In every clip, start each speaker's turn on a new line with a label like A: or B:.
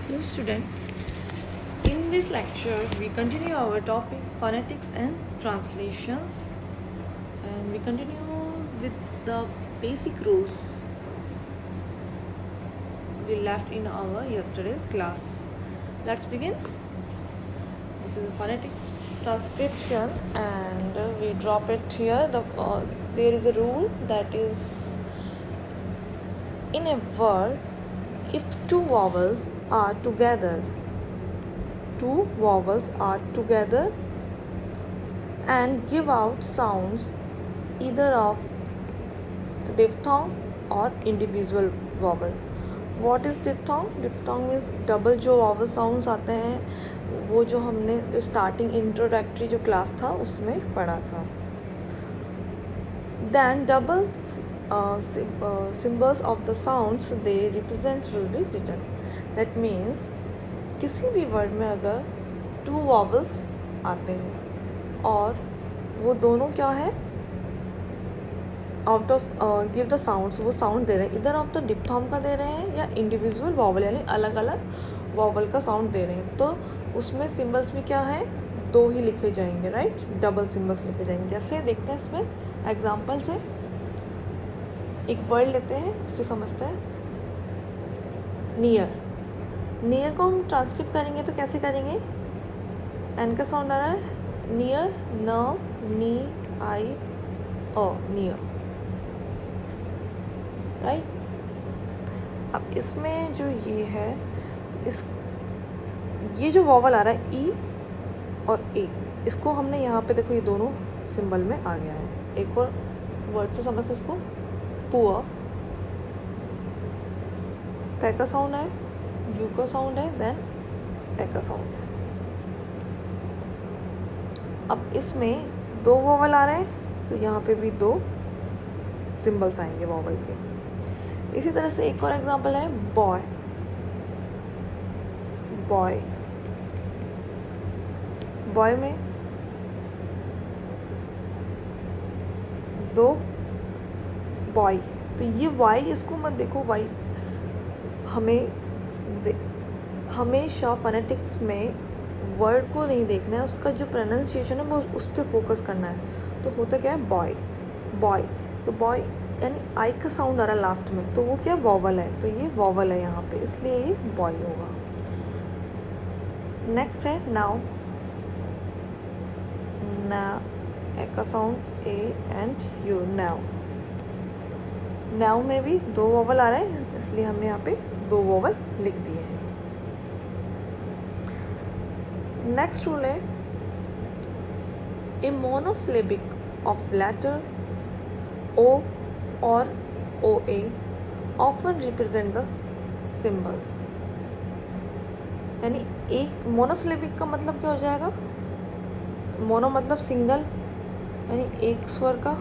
A: Hello students, in this lecture we continue our topic phonetics and translations, and we continue with the basic rules we left in our yesterday's class. Let's begin. This is a phonetics transcription and we drop it here. There is a rule that is, in a word, if two vowels are together and give out sounds either of diphthong or individual vowel. What is diphthong? Diphthong means double जो vowel sounds आते हैं, वो जो हमने starting introductory जो class था उसमें पढ़ा था. Then double symbols of the sounds they represent will be written. That means किसी भी वर्ड में अगर टू वॉवल्स आते हैं और वो दोनों क्या है, out of give the sounds, वो साउंड दे रहे हैं, इधर आप तो डिप्थॉम का दे रहे हैं या इंडिविजुअल वॉवल यानी अलग अलग वॉवल का साउंड दे रहे हैं, तो उसमें सिम्बल्स भी क्या है, दो ही लिखे जाएंगे, राइट. डबल सिम्बल्स लिखे जाएंगे. जैसे देखते हैं इसमें एग्जाम्पल से, एक वर्ड लेते हैं उससे समझते हैं. नियर. नियर को हम ट्रांसक्रिप्ट करेंगे तो कैसे करेंगे. एन का साउंड आ रहा है, नियर, न, नी, आई, अ, नियर, राइट. अब इसमें जो ये है, तो ये जो वॉवल आ रहा है ई और ए, इसको हमने यहाँ पे देखो ये दोनों सिंबल में आ गया है. एक और वर्ड से समझते इसको, पुअर, पै का साउंड है, यू का साउंड है, देन ए का साउंड है. अब इसमें दो वॉवल आ रहे हैं तो यहाँ पे भी दो सिंबल्स आएंगे वॉवल के. इसी तरह से एक और एग्जांपल है बॉय. बॉय, बॉय में दो बॉय, तो ये वाई, इसको मत देखो वाई, हमेशा फोनेटिक्स में वर्ड को नहीं देखना है, उसका जो प्रोनाउंसिएशन है वो उस पर फोकस करना है. तो होता क्या है, बॉय, बॉय, तो बॉय यानी आई का साउंड आ रहा है लास्ट में, तो वो क्या वॉवल है, तो ये वॉवल है यहाँ पे, इसलिए ये बॉय होगा. नेक्स्ट है नाउ. ना, ए का sound, A and you, now. Now में भी दो वॉवल आ रहे हैं, इसलिए हमने यहाँ पे दो वॉवल लिख दिए हैं. नेक्स्ट रूल है, ए मोनोसिलेबिक ऑफ लेटर ओ और ओ ए ऑफन रिप्रेजेंट द सिम्बल्स. यानी एक मोनोसिलेबिक का मतलब क्या हो जाएगा, मोनो मतलब सिंगल यानी एक स्वर का,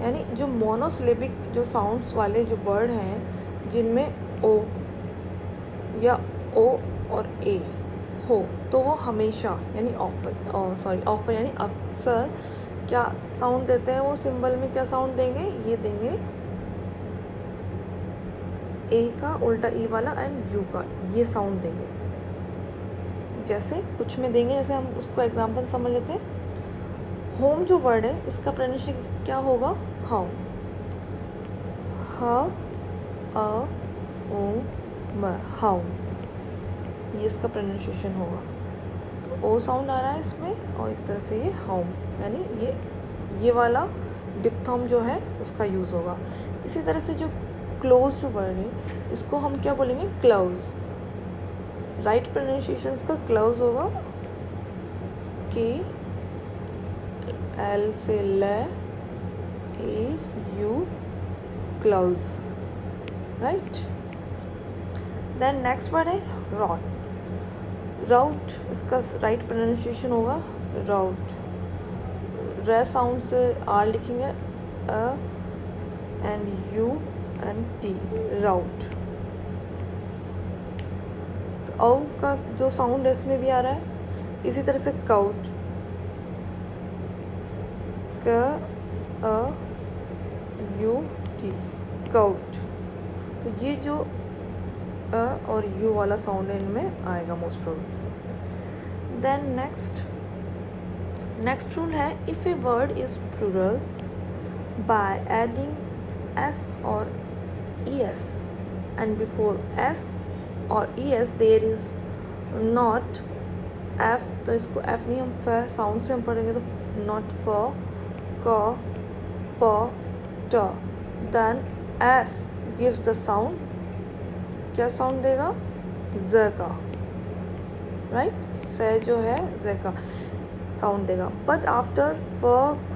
A: यानी जो मोनोसिलेबिक जो साउंड्स वाले जो वर्ड हैं जिनमें ओ या ओ और ए हो, तो वो हमेशा यानी ऑफर यानी अक्सर क्या साउंड देते हैं, वो सिंबल में क्या साउंड देंगे, ये देंगे ए का उल्टा ई वाला एंड यू का, ये साउंड देंगे. जैसे कुछ में देंगे, जैसे हम उसको एग्जांपल समझ लेते हैं. होम जो वर्ड है इसका प्रोनाउंसिएशन क्या होगा, होम, ह अ ओ म, हाउ, ये इसका प्रोनाउंसिएशन होगा. तो ओ साउंड आ रहा है इसमें और इस तरह से ये होम, यानी ये वाला डिप्थॉम जो है उसका यूज़ होगा. इसी तरह से जो क्लोज जो वर्ड है इसको हम क्या बोलेंगे, क्लोज. राइट प्रोनाउंसिएशन का क्लोज होगा, के एल से ले, A U, close, right. Then next word है रॉट. राउट, इसका राइट प्रोनाउंसिएशन होगा राउट. रे साउंड से आर लिखेंगे, अ एंड यू एंड टी, राउट. तो औ का जो साउंड है इसमें भी आ रहा है. इसी तरह से काउट, क अ यू टी, काउट. तो तो ये जो अ और यू वाला साउंड इनमें आएगा most probably. Then next rule है, if a word is plural by adding S और E S and before S और E S there is not F, तो इसको एफ नहीं हम फ साउंड से हम पढ़ेंगे, तो नॉट फ क प ट, then S gives the sound, क्या साउंड देगा, ज का, राइट, से जो है ज का साउंड देगा। बट आफ्टर फ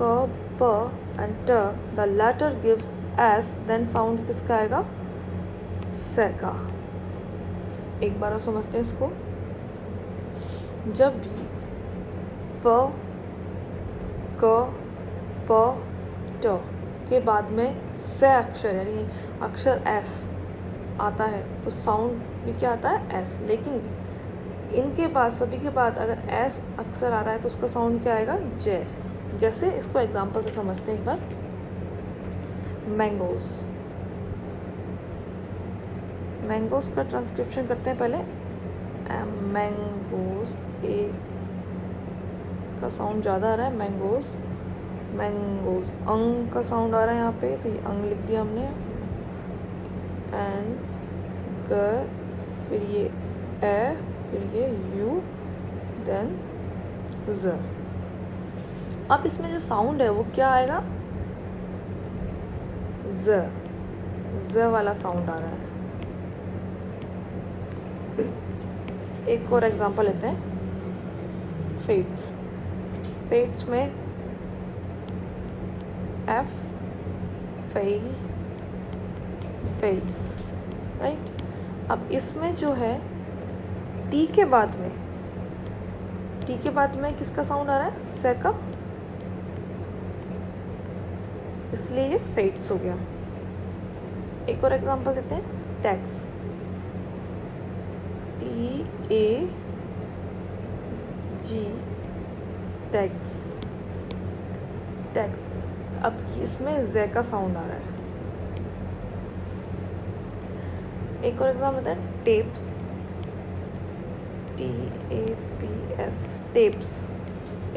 A: क प एंड ट the letter gives S, then sound किसका आएगा, से का। एक बार और समझते हैं इसको। जब भी फ क प ट के बाद में से अक्षर यानी अक्षर एस आता है तो साउंड भी क्या आता है, एस। लेकिन इनके बाद सभी के बाद अगर एस अक्षर आ रहा है तो उसका साउंड क्या आएगा, जे। जैसे इसको एग्जांपल से समझते हैं एक बार। मैंगोज का ट्रांसक्रिप्शन करते हैं पहले। मैंगोज, ए का साउंड ज़्यादा आ रहा है, मैंगोज। अंग का साउंड आ रहा है यहाँ पे, तो ये अंग लिख दिया हमने। एंड ग, फिर ये ए, फिर ये यू, देन ज। अब इसमें जो साउंड है वो क्या आएगा, ज वाला साउंड आ रहा है। एक और एग्जांपल लेते हैं, फेट्स में एफ, फेट्स, राइट। अब इसमें जो है टी के बाद में किसका साउंड आ रहा है, से का, इसलिए ये फेट्स हो गया। एक और एग्जांपल देते हैं, टैक्स, TAG, टैक्स। अब इसमें जे का साउंड आ रहा है। एक और एग्जाम्पल होता है टेप्स, TAPS, टेप्स।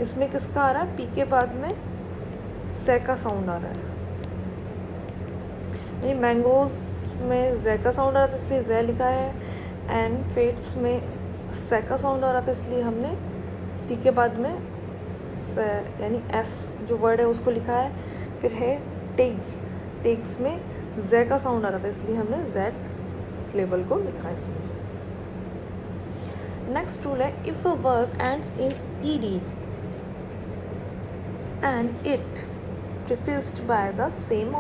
A: इसमें किसका आ रहा है, पी के बाद में से का साउंड आ रहा है। यानी मैंगोज में जे का साउंड आ रहा था इसलिए जे लिखा है, एंड फेट्स में से का साउंड आ रहा था इसलिए हमने टी के बाद में से यानी एस जो वर्ड है उसको लिखा है। फिर है टेक्स में जे का साउंड आ रहा था इसलिए हमने जेड सिलेबल को लिखा है इसमें। नेक्स्ट रूल है, if a verb ends in ED and it preceded by the same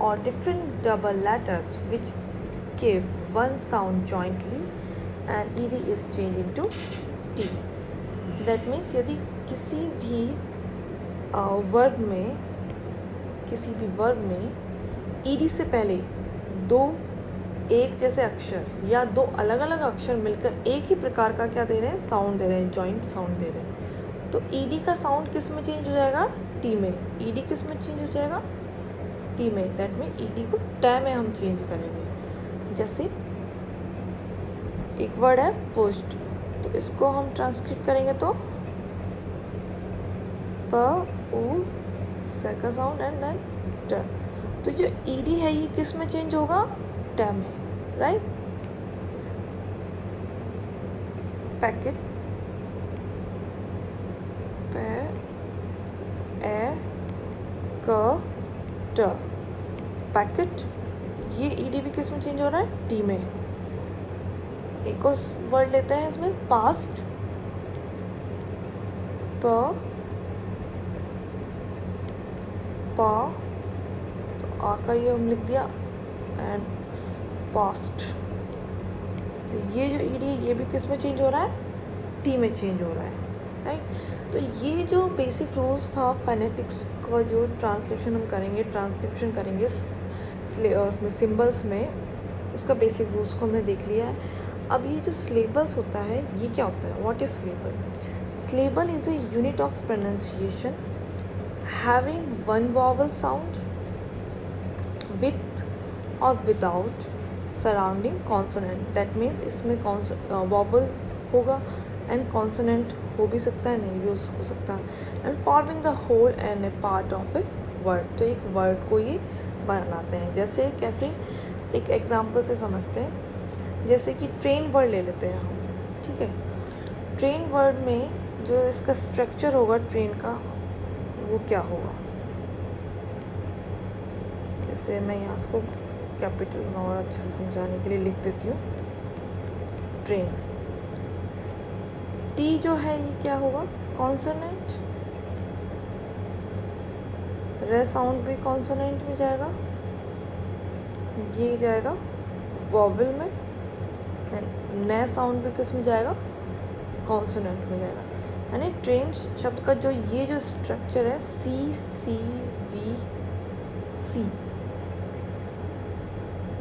A: or different double letters which give one sound jointly and ed is changed into t. That means यदि किसी भी verb में ed से पहले दो एक जैसे अक्षर या दो अलग अलग अक्षर मिलकर एक ही प्रकार का क्या दे रहे हैं, साउंड दे रहे हैं, जॉइंट साउंड दे रहे हैं, तो ed का साउंड किस में चेंज हो जाएगा, टी में। ईडी किस में चेंज हो जाएगा, टी में। दैट में ईडी को ट में हम चेंज करेंगे। जैसे एक वर्ड है पोस्ट, तो इसको हम ट्रांसक्रिप्ट करेंगे तो प उ से का साउंड एंड देन ट। तो जो ईडी है ये किस में चेंज होगा, ट में, राइट। पैकेट, क ट, पैकेट, ये ईडी भी किस में चेंज हो रहा है, टी में। एक और वर्ड लेते हैं इसमें, पास्ट, प तो आ का ये हम लिख दिया एंड पास्ट। ये जो ईडी है ये भी किस में चेंज हो रहा है, टी में चेंज हो रहा है, राइट। तो ये जो बेसिक रूल्स था फोनेटिक्स का, जो ट्रांसलेशन हम करेंगे, ट्रांसक्रिप्शन करेंगे उसमें सिंबल्स में, उसका बेसिक रूल्स को हमने देख लिया है। अब ये जो सिलेबल्स होता है ये क्या होता है, what is syllable? Syllable is a unit of pronunciation having one vowel sound with or without surrounding consonant, that means इसमें वॉबल होगा एंड कॉन्सोनेंट हो भी सकता है, नहीं भी हो सकता है, and forming the whole and a part of a word. तो एक वर्ड को ये बनाते हैं। जैसे कैसे, एक एग्जांपल से समझते हैं। जैसे कि ट्रेन वर्ड ले लेते हैं हम, ठीक है। ट्रेन वर्ड में जो इसका स्ट्रक्चर होगा ट्रेन का, वो क्या होगा। जैसे मैं यहाँ इसको कैपिटल में और अच्छे से समझाने के लिए लिख देती हूँ। ट्रेन, टी जो है ये क्या होगा, कॉन्सोनेंट, रे साउंड भी कॉन्सोनेंट में जाएगा, ये जाएगा वॉवल में, न साउंड भी किस में जाएगा, कॉन्सोनेंट में जाएगा। यानी ट्रेन शब्द का जो ये जो स्ट्रक्चर है सी सी वी सी,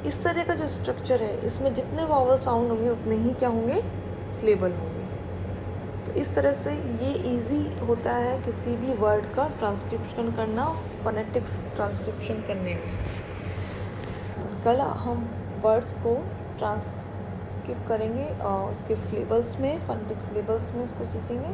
A: इस तरह का जो स्ट्रक्चर है, इसमें जितने वॉवल साउंड होंगे उतने ही क्या होंगे, सिलेबल होंगे। तो इस तरह से ये इजी होता है किसी भी वर्ड का ट्रांसक्रिप्शन करना, फोनेटिक्स ट्रांसक्रिप्शन करने में। कल हम वर्ड्स को ट्रांसक्रिप्ट करेंगे और उसके सिलेबल्स में, फोनेटिक सिलेबल्स में उसको सीखेंगे।